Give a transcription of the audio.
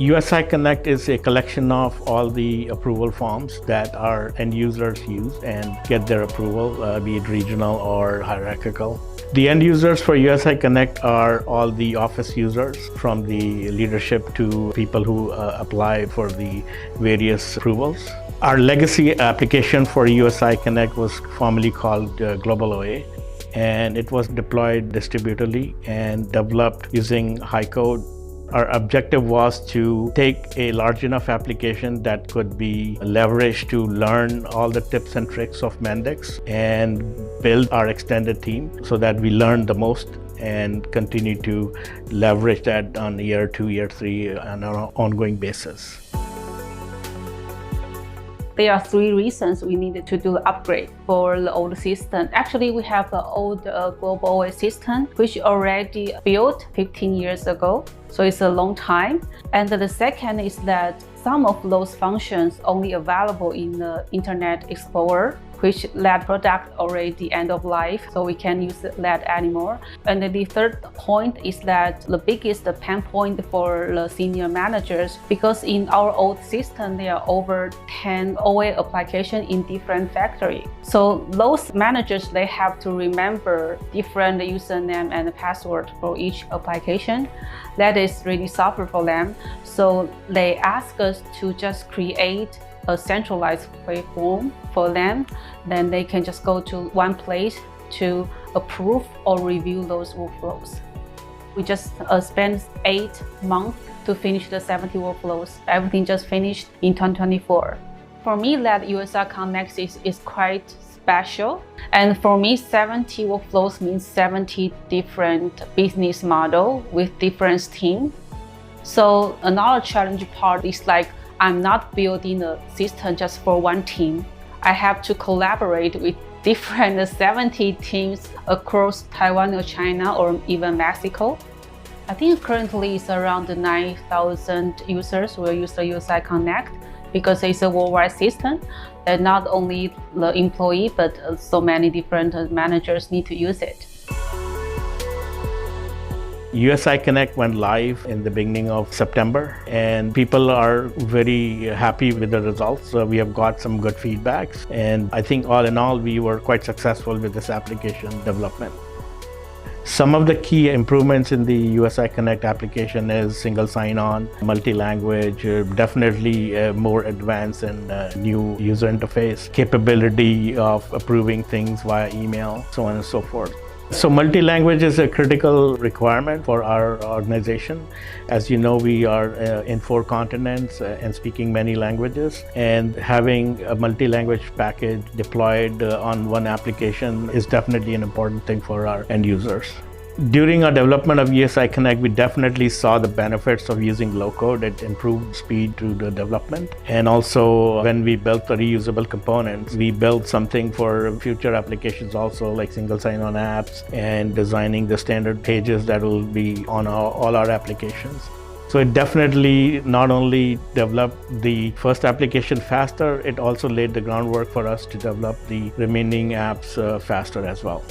USI Connect is a collection of all the approval forms that our end users use and get their approval, be it regional or hierarchical. The end users for USI Connect are all the office users, from the leadership to people who apply for the various approvals. Our legacy application for USI Connect was formerly called Global OA, and it was deployed distributedly and developed using high code. Our objective was to take a large enough application that could be leveraged to learn all the tips and tricks of Mendix and build our extended team so that we learn the most and continue to leverage that on year 2, year 3 on an ongoing basis. There are 3 reasons we needed to do the upgrade for the old system. Actually, we have the old global OA system, which already built 15 years ago. So it's a long time. And the second is that some of those functions only available in the Internet Explorer, which that product already end of life, so we can't use that anymore. And the third point is that the biggest pain point for the senior managers, because in our old system, there are over 10 OA applications in different factories. So those managers, they have to remember different username and password for each application. That is really suffer for them. So they ask us to just create a centralized platform for them. Then they can just go to one place to approve or review those workflows. We just spent 8 months to finish the 70 workflows. Everything just finished in 2024. For me, that USI Connect is quite special. And for me, 70 workflows means 70 different business models with different teams. So another challenging part is like, I'm not building a system just for one team. I have to collaborate with different 70 teams across Taiwan or China or even Mexico. I think currently it's around 9,000 users will use the USI Connect because it's a worldwide system that not only the employee, but so many different managers need to use it. USI Connect went live in the beginning of September, and people are very happy with the results. We have got some good feedbacks, and I think all in all, we were quite successful with this application development. Some of the key improvements in the USI Connect application is single sign-on, multi-language, definitely more advanced and new user interface, capability of approving things via email, so on and so forth. So multi-language is a critical requirement for our organization. As you know, we are in 4 continents and speaking many languages, and having a multi-language package deployed on one application is definitely an important thing for our end users. During our development of USI Connect, we definitely saw the benefits of using low-code. It improved speed to the development. And also, when we built the reusable components, we built something for future applications also, like single sign-on apps and designing the standard pages that will be on all our applications. So it definitely not only developed the first application faster, it also laid the groundwork for us to develop the remaining apps faster as well.